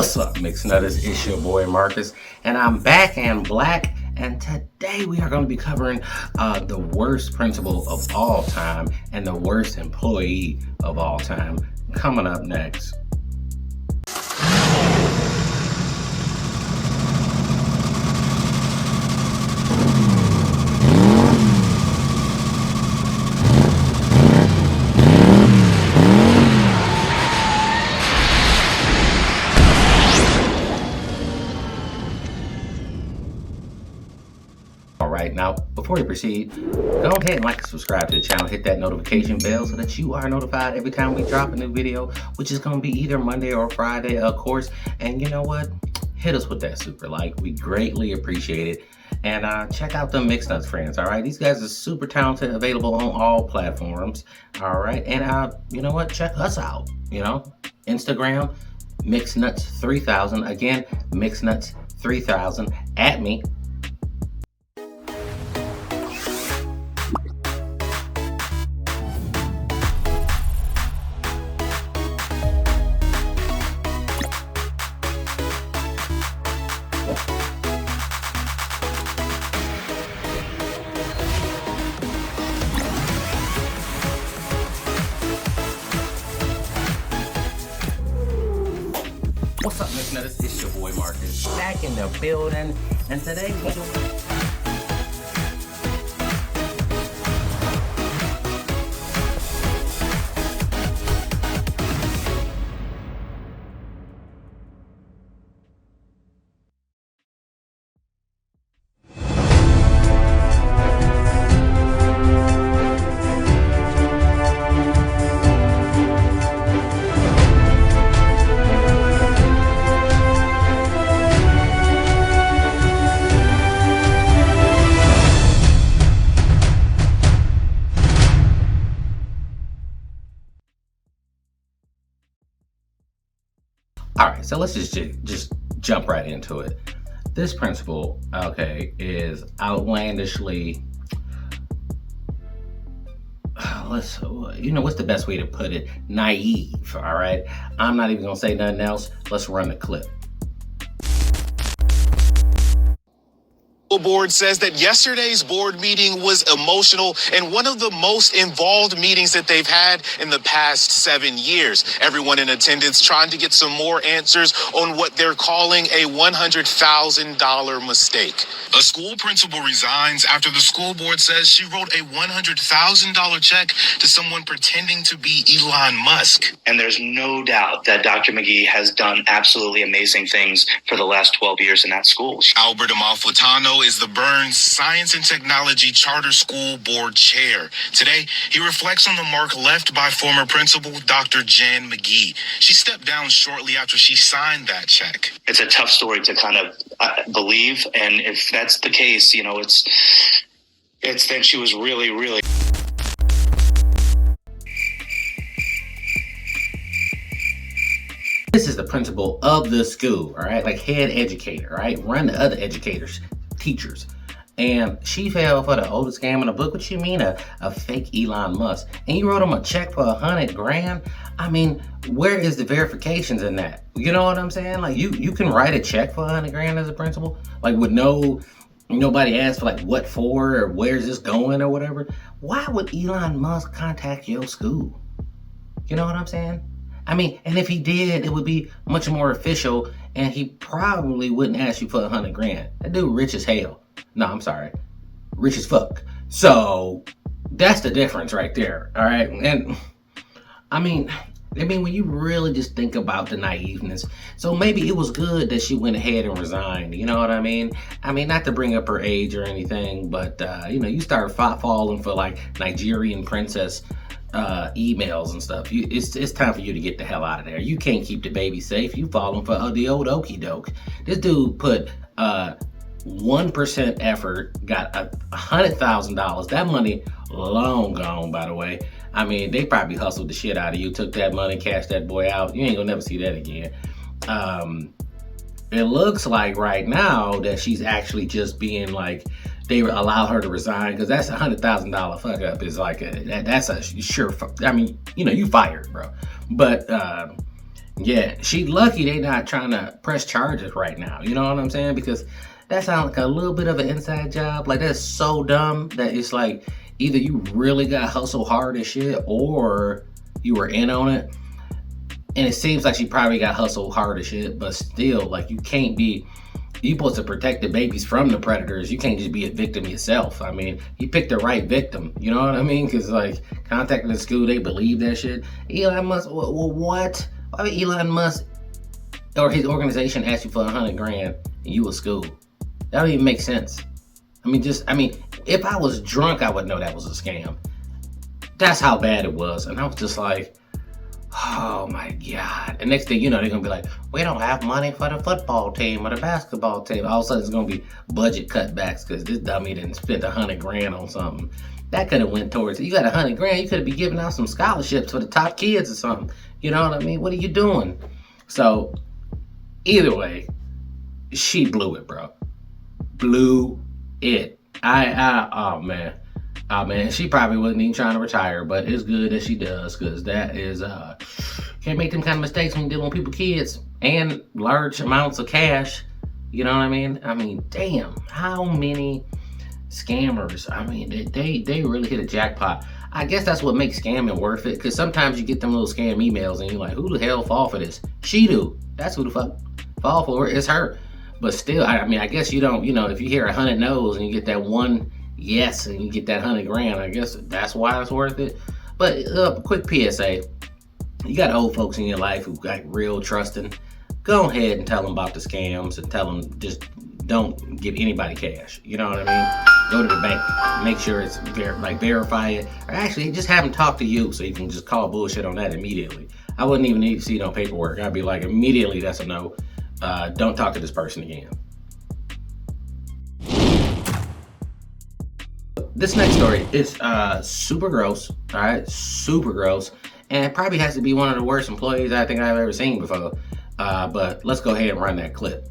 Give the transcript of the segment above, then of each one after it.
What's up, Mixed Nutters? It's your boy Marcus, and I'm back and black. And today we are going to be covering the worst principal of all time and the worst employee of all time. Coming up next. Alright, now before we proceed, go ahead and like and subscribe to the channel, hit that notification bell so that you are notified every time we drop a new video, which is going to be either Monday or Friday, of course. And you know what? Hit us with that super like. We greatly appreciate it. And check out the Mixed Nuts friends, alright? These guys are super talented, available on all platforms, alright? And you know what? Check us out, Instagram, Mixed Nuts 3000. Again, Mixed Nuts 3000. At me. What's up, Mixed Nutters? It's your boy Marcus, back in the building, and today Alright, so let's just jump right into it. This principal, okay, is outlandishly, what's the best way to put it? Naive, alright? I'm not even gonna say nothing else. Let's run the clip. Board says that yesterday's board meeting was emotional and one of the most involved meetings that they've had in the past 7 years. Everyone in attendance trying to get some more answers on what they're calling a $100,000 mistake. A school principal resigns after the school board says she wrote a $100,000 check to someone pretending to be Elon Musk. And there's no doubt that Dr. McGee has done absolutely amazing things for the last 12 years in that school. Albert Amalfitano is the Burns Science and Technology Charter School Board Chair. Today, he reflects on the mark left by former principal Dr. Jan McGee. She stepped down shortly after she signed that check. It's a tough story to kind of believe, and if that's the case, it's then she was really. This is the principal of the school, all right? Like head educator, all right? Run the other educators, teachers. And she fell for the oldest scam in the book. What you mean, a fake Elon Musk? And you wrote him a check for $100,000? I mean, where is the verifications in that? You know what I'm saying? Like you can write a check for $100,000 as a principal, like with nobody asked for like what for or where's this going or whatever. Why would Elon Musk contact your school? You know what I'm saying? I mean, and if he did, it would be much more official, and he probably wouldn't ask you for $100,000. That dude rich as hell. No, I'm sorry, rich as fuck. So that's the difference right there. All right, and I mean, when you really just think about the naiveness, so maybe it was good that she went ahead and resigned. You know what I mean? I mean, not to bring up her age or anything, but you start falling for like Nigerian princess emails and stuff. It's time for you to get the hell out of there. You can't keep the baby safe. You falling for the old okey doke. This dude put 1% effort, got $100,000. That money long gone, by the way. I mean, they probably hustled the shit out of you, took that money, cashed that boy out. You ain't gonna never see that again. It looks like right now that she's actually just being like, they allow her to resign because that's $100,000 fuck up. Is like that's a sure. I mean, you fired, bro. But Yeah, she lucky they not trying to press charges right now. You know what I'm saying? Because that sounds like a little bit of an inside job. Like that's so dumb that it's like either you really got hustle hard as shit or you were in on it. And it seems like she probably got hustle hard as shit, but still, like you can't be. You supposed to protect the babies from the predators. You can't just be a victim yourself. I mean, you picked the right victim. You know what I mean? Because like contacting the school, they believe that shit. Elon Musk, well, what? Why would Elon Musk or his organization ask you for $100 grand and you a school? That don't even make sense. I mean, if I was drunk, I would know that was a scam. That's how bad it was, and I was just like, oh my God. And next thing you know, they're gonna be like, we don't have money for the football team or the basketball team. All of a sudden it's gonna be budget cutbacks because this dummy didn't spend $100 grand on something. That could have went towards it. You got $100 grand, you could have been giving out some scholarships for the top kids or something. You know what I mean? What are you doing? So either way, she blew it, bro. Blew it. Oh man. Oh man, she probably wasn't even trying to retire, but it's good that she does, because that is can't make them kind of mistakes when you're dealing with people's kids and large amounts of cash. You know what I mean? I mean, damn, how many scammers? I mean, they really hit a jackpot. I guess that's what makes scamming worth it, because sometimes you get them little scam emails and you're like, who the hell fall for this? She do. That's who the fuck fall for it. It's her. But still, I mean, I guess you don't, if you hear 100 no's and you get that one yes and you get that $100 grand, I guess that's why it's worth it. But quick PSA, you got old folks in your life who got real trusting, go ahead and tell them about the scams and tell them just don't give anybody cash. You know what I mean? Go to the bank, make sure it's verify it, or actually just have them talk to you so you can just call bullshit on that immediately. I wouldn't even need to see no paperwork. I'd be like, immediately that's a no. Don't talk to this person again. This next story is super gross, all right? Super gross. And it probably has to be one of the worst employees I think I've ever seen before. But let's go ahead and run that clip.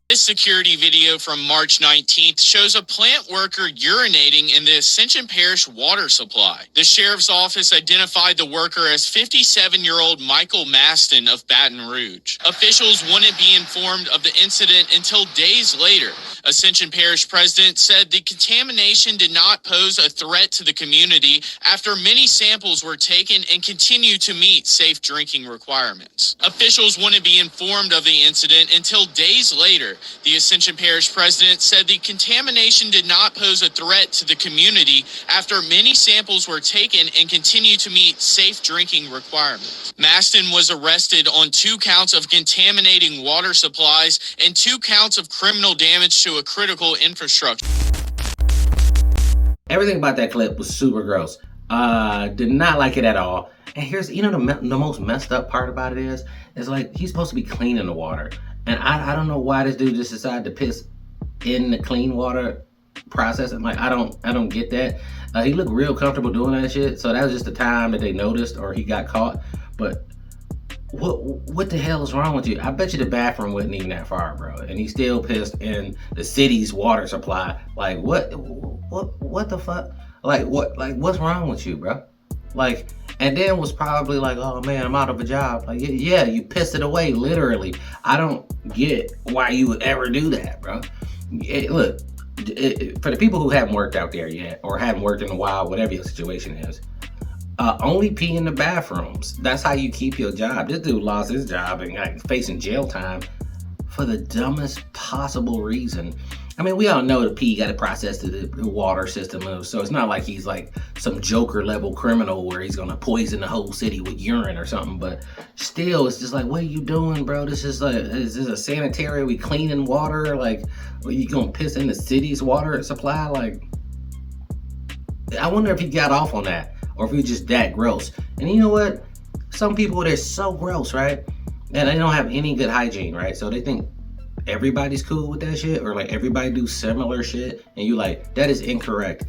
This security video from March 19th shows a plant worker urinating in the Ascension Parish water supply. The sheriff's office identified the worker as 57-year-old Michael Maston of Baton Rouge. Officials wouldn't be informed of the incident until days later. Ascension Parish president said the contamination did not pose a threat to the community after many samples were taken and continue to meet safe drinking requirements. Officials wouldn't be informed of the incident until days later. The Ascension Parish president said the contamination did not pose a threat to the community after many samples were taken and continue to meet safe drinking requirements. Maston was arrested on 2 counts of contaminating water supplies and 2 counts of criminal damage to a critical infrastructure. Everything about that clip was super gross. Did not like it at all. And here's, the most messed up part about it is like he's supposed to be cleaning the water. And I don't know why this dude just decided to piss in the clean water process. And like, I don't get that. He looked real comfortable doing that shit. So that was just the time that they noticed or he got caught. But what the hell is wrong with you? I bet you the bathroom wasn't even that far, bro. And he still pissed in the city's water supply. Like, what the fuck? What's wrong with you, bro? Like, and then was probably like, oh man, I'm out of a job. Like, yeah, you pissed it away, literally. I don't get why you would ever do that, bro. Look, for the people who haven't worked out there yet, or haven't worked in a while, whatever your situation is, only pee in the bathrooms. That's how you keep your job. This dude lost his job and got facing jail time for the dumbest possible reason. I mean, we all know the pee got to process through the water system, so it's not like he's like some Joker level criminal where he's gonna poison the whole city with urine or something. But still, it's just like, what are you doing, bro? Is this a sanitary? Are we cleaning water? Like, are you gonna piss in the city's water supply? Like, I wonder if he got off on that, or if he was just that gross. And you know what? Some people, they're so gross, right? And they don't have any good hygiene, right? So they think everybody's cool with that shit, or like everybody do similar shit, and you like, that is incorrect.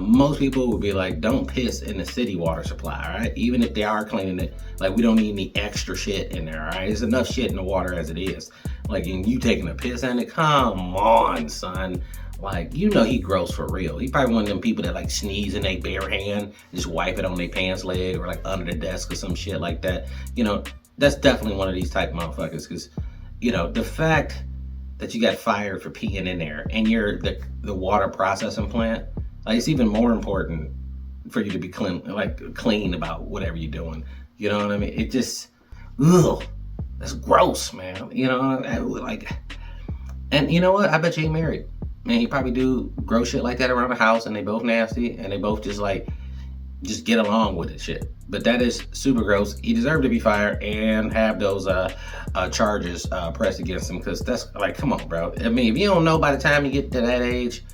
Most people would be like, don't piss in the city water supply, all right? Even if they are cleaning it, like, we don't need any extra shit in there, all right? There's enough shit in the water as it is. Like, and you taking a piss in it? Come on, son. Like, you know he gross for real. He probably one of them people that like sneeze in their bare hand, just wipe it on their pants leg or like under the desk or some shit like that. You know, that's definitely one of these type motherfuckers. Because, you know, the fact that you got fired for peeing in there and you're the water processing plant, like, it's even more important for you to be clean about whatever you're doing. You know what I mean? It just, ugh, that's gross, man. You know, like, and you know what? I bet you ain't married. Man, he probably do gross shit like that around the house, and they both nasty, and they both just get along with it shit. But that is super gross. He deserved to be fired and have those charges pressed against him, because that's like, come on, bro. I mean, if you don't know by the time you get to that age,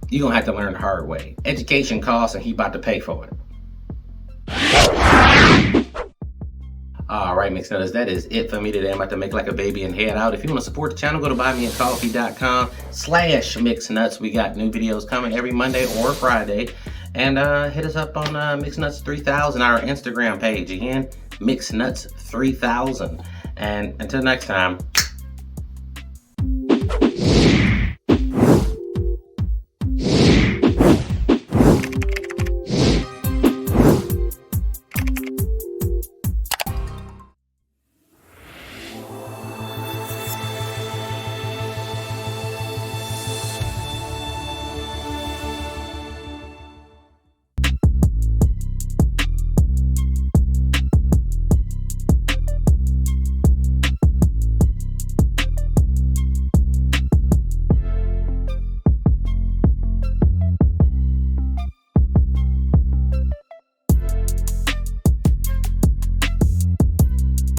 you're gonna have to learn the hard way. Education costs, and he about to pay for it. All right, Mixed Nutters, that is it for me today. I'm about to make like a baby and head out. If you want to support the channel, go to buymeacoffee.com/mixnuts. We got new videos coming every Monday or Friday. And hit us up on MixNuts3000, our Instagram page. Again, MixNuts3000. And until next time,